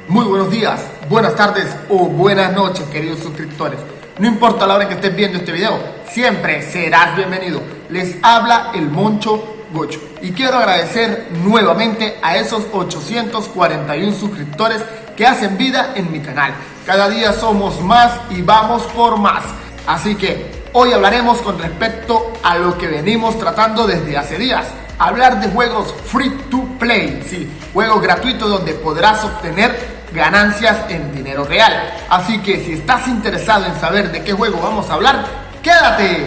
Muy buenos días, buenas tardes o buenas noches, queridos suscriptores. No importa la hora en que estés viendo este video, siempre serás bienvenido. Les habla el Moncho Gocho y quiero agradecer nuevamente a esos 841 suscriptores que hacen vida en mi canal. Cada día somos más y vamos por más. Así que hoy hablaremos con respecto a lo que venimos tratando desde hace días. Hablar de juegos free to play, sí, juegos gratuitos donde podrás obtener ganancias en dinero real. Así que si estás interesado en saber de qué juego vamos a hablar, ¡quédate!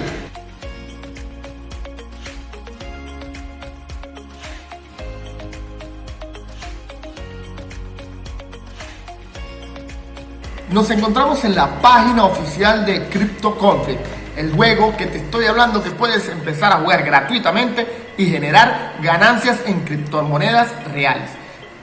Nos encontramos en la página oficial de CryptoConflict, el juego que te estoy hablando que puedes empezar a jugar gratuitamente y generar ganancias en criptomonedas reales.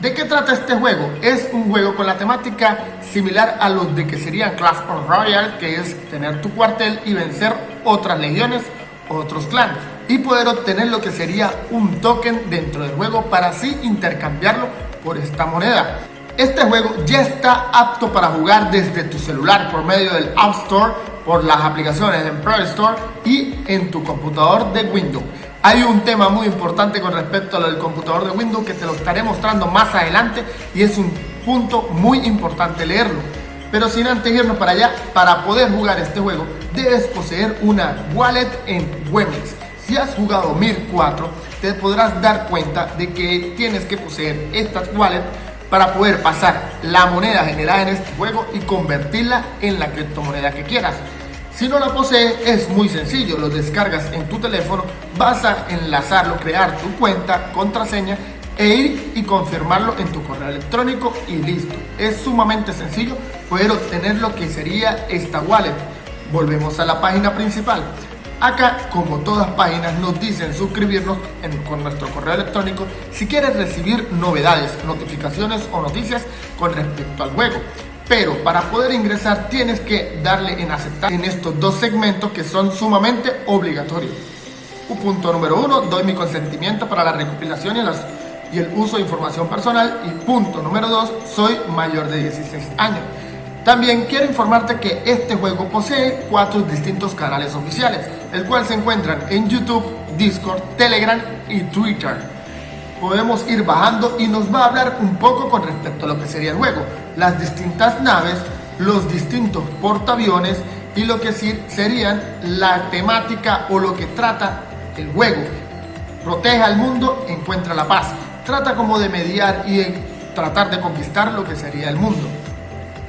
¿De qué trata este juego? Es un juego con la temática similar a los de que sería Clash Royale, que es tener tu cuartel y vencer otras legiones, otros clanes, y poder obtener lo que sería un token dentro del juego para así intercambiarlo por esta moneda. Este juego ya está apto para jugar desde tu celular por medio del App Store, por las aplicaciones en Play Store y en tu computador de Windows. Hay un tema muy importante con respecto al computador de Windows que te lo estaré mostrando más adelante y es un punto muy importante leerlo. Pero sin antes irnos para allá, para poder jugar este juego debes poseer una wallet en Wemix. Si has jugado Mir 4 te podrás dar cuenta de que tienes que poseer esta wallet para poder pasar la moneda generada en este juego y convertirla en la criptomoneda que quieras. Si no la posees es muy sencillo, lo descargas en tu teléfono, vas a enlazarlo, crear tu cuenta, contraseña e ir y confirmarlo en tu correo electrónico y listo. Es sumamente sencillo poder obtener lo que sería esta wallet. Volvemos a la página principal. Acá, como todas páginas, nos dicen suscribirnos con nuestro correo electrónico si quieres recibir novedades, notificaciones o noticias con respecto al juego. Pero para poder ingresar tienes que darle en aceptar en estos dos segmentos que son sumamente obligatorios. Punto número 1, doy mi consentimiento para la recopilación y el uso de información personal. Y punto número 2, soy mayor de 16 años. También quiero informarte que este juego posee 4 distintos canales oficiales, el cual se encuentran en YouTube, Discord, Telegram y Twitter. Podemos ir bajando y nos va a hablar un poco con respecto a lo que sería el juego, las distintas naves, los distintos portaaviones y lo que serían la temática o lo que trata el juego. Proteja al mundo, encuentra la paz. Trata como de mediar y tratar de conquistar lo que sería el mundo.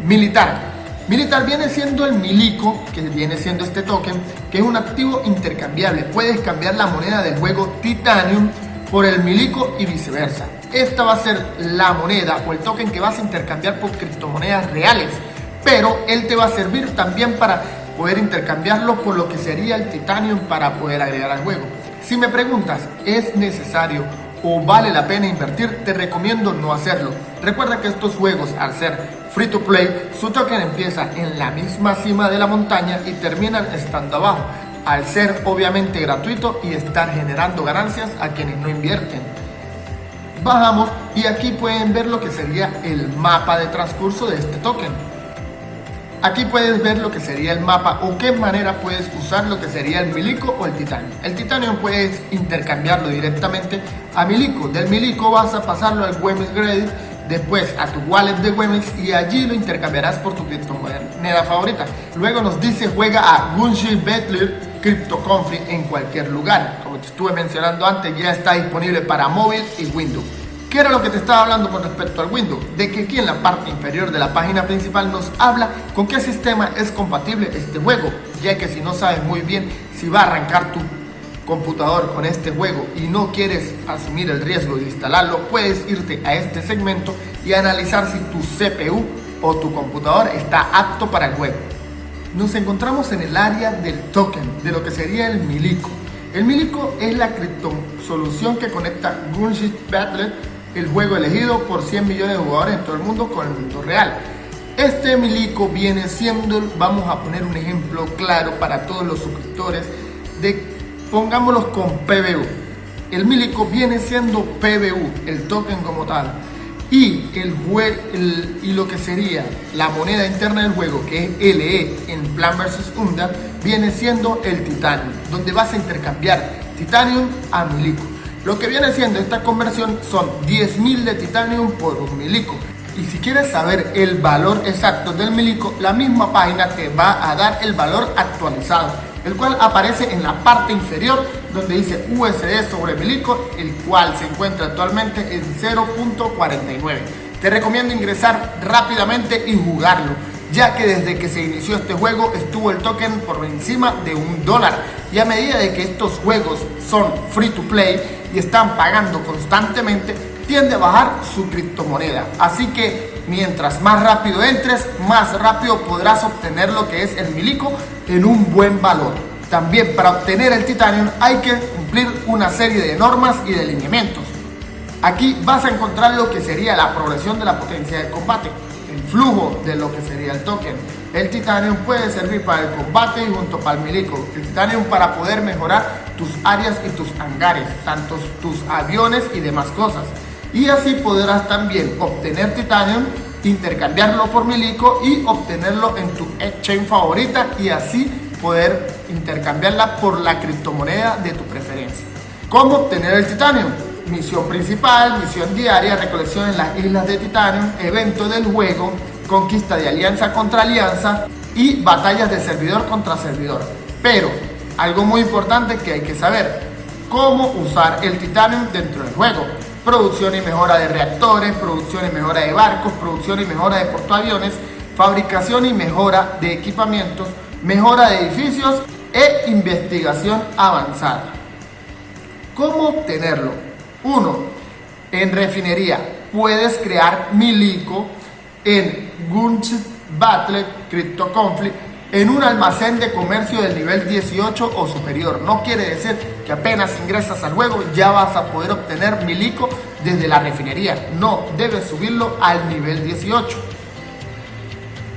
Militar viene siendo el milico, que viene siendo este token, que es un activo intercambiable. Puedes cambiar la moneda del juego Titanium por el milico y viceversa. Esta va a ser la moneda o el token que vas a intercambiar por criptomonedas reales, pero él te va a servir también para poder intercambiarlo por lo que sería el Titanium para poder agregar al juego. Si me preguntas, ¿es necesario o vale la pena invertir? Te recomiendo no hacerlo. Recuerda que estos juegos, al ser free to play, su token empieza en la misma cima de la montaña y terminan estando abajo, al ser obviamente gratuito y estar generando ganancias a quienes no invierten. Bajamos y aquí pueden ver lo que sería el mapa de transcurso de este token. Aquí puedes ver lo que sería el mapa o qué manera puedes usar lo que sería el milico o el titanio. El titanio puedes intercambiarlo directamente a milico. Del milico vas a pasarlo al Wemix Credit, después a tu wallet de Wemix y allí lo intercambiarás por tu criptomoneda favorita. Luego nos dice juega a Gunship Battler CryptoConflict en cualquier lugar. Como te estuve mencionando antes, ya está disponible para móvil y Windows. ¿Qué era lo que te estaba hablando con respecto al Windows? De que aquí en la parte inferior de la página principal nos habla con qué sistema es compatible este juego, ya que si no sabes muy bien si va a arrancar tu computador con este juego y no quieres asumir el riesgo de instalarlo, puedes irte a este segmento y analizar si tu CPU o tu computador está apto para el juego. Nos encontramos en el área del token, de lo que sería el milico. El milico es la criptosolución que conecta Gunship Battler, el juego elegido por 100 millones de jugadores en todo el mundo, con el mundo real. Este milico viene siendo, vamos a poner un ejemplo claro para todos los suscriptores, pongámoslos con PBU. El milico viene siendo PBU, el token como tal. Y y lo que sería la moneda interna del juego, que es LE en Plan vs Unda, viene siendo el Titanium, donde vas a intercambiar Titanium a Milico. Lo que viene siendo esta conversión son 10.000 de Titanium por un Milico. Y si quieres saber el valor exacto del Milico, la misma página te va a dar el valor actualizado, el cual aparece en la parte inferior donde dice USD sobre Milico, el cual se encuentra actualmente en 0.49. Te recomiendo ingresar rápidamente y jugarlo, ya que desde que se inició este juego estuvo el token por encima de $1, y a medida de que estos juegos son free to play y están pagando constantemente, tiende a bajar su criptomoneda. Así que mientras más rápido entres, más rápido podrás obtener lo que es el Milico en un buen valor. También para obtener el Titanium hay que cumplir una serie de normas y de lineamientos. Aquí vas a encontrar lo que sería la progresión de la potencia del combate, el flujo de lo que sería el token. El Titanium puede servir para el combate y junto para el Milico. El Titanium para poder mejorar tus áreas y tus hangares, tanto tus aviones y demás cosas. Y así podrás también obtener Titanium, intercambiarlo por Milico y obtenerlo en tu exchange favorita, y así poder intercambiarla por la criptomoneda de tu preferencia. ¿Cómo obtener el Titanium? Misión principal, misión diaria, recolección en las islas de Titanium, evento del juego, conquista de alianza contra alianza y batallas de servidor contra servidor. Pero algo muy importante que hay que saber: cómo usar el Titanium dentro del juego. Producción y mejora de reactores, producción y mejora de barcos, producción y mejora de portaaviones, fabricación y mejora de equipamientos, mejora de edificios e investigación avanzada. ¿Cómo obtenerlo? 1. En refinería puedes crear Milico en Gunst Battle Crypto Conflict en un almacén de comercio del nivel 18 o superior. No quiere decir que apenas ingresas al juego ya vas a poder obtener Milico desde la refinería. No, debes subirlo al nivel 18.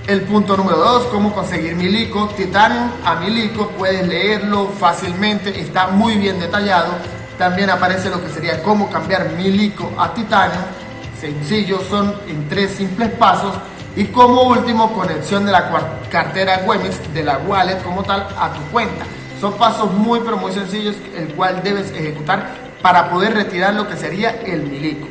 El punto número 2, cómo conseguir Milico. Titanium a Milico, puedes leerlo fácilmente, está muy bien detallado. También aparece lo que sería cómo cambiar Milico a Titanium. Sencillo, son en 3 simples pasos. Y como último, conexión de la cartera Wemix, de la wallet como tal, a tu cuenta. Son pasos muy pero muy sencillos, el cual debes ejecutar para poder retirar lo que sería el Milico.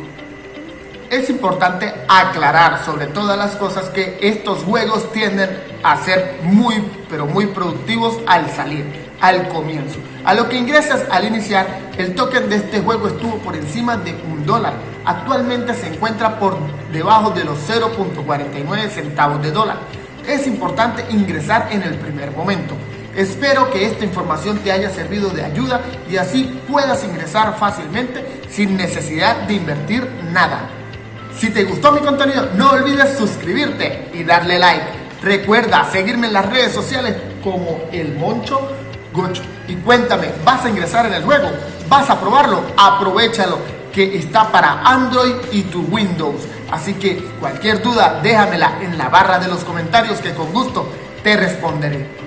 Es importante aclarar sobre todas las cosas que estos juegos tienden a ser muy pero muy productivos al salir, al comienzo. A lo que ingresas al iniciar, el token de este juego estuvo por encima de $1. Actualmente se encuentra por debajo de los 0.49 centavos de dólar. Es importante ingresar en el primer momento. Espero que esta información te haya servido de ayuda y así puedas ingresar fácilmente sin necesidad de invertir nada. Si te gustó mi contenido, no olvides suscribirte y darle like. Recuerda seguirme en las redes sociales como El Moncho Gocho. Y cuéntame, ¿vas a ingresar en el juego? ¿Vas a probarlo? Aprovéchalo, que está para Android y tu Windows. Así que cualquier duda déjamela en la barra de los comentarios, que con gusto te responderé.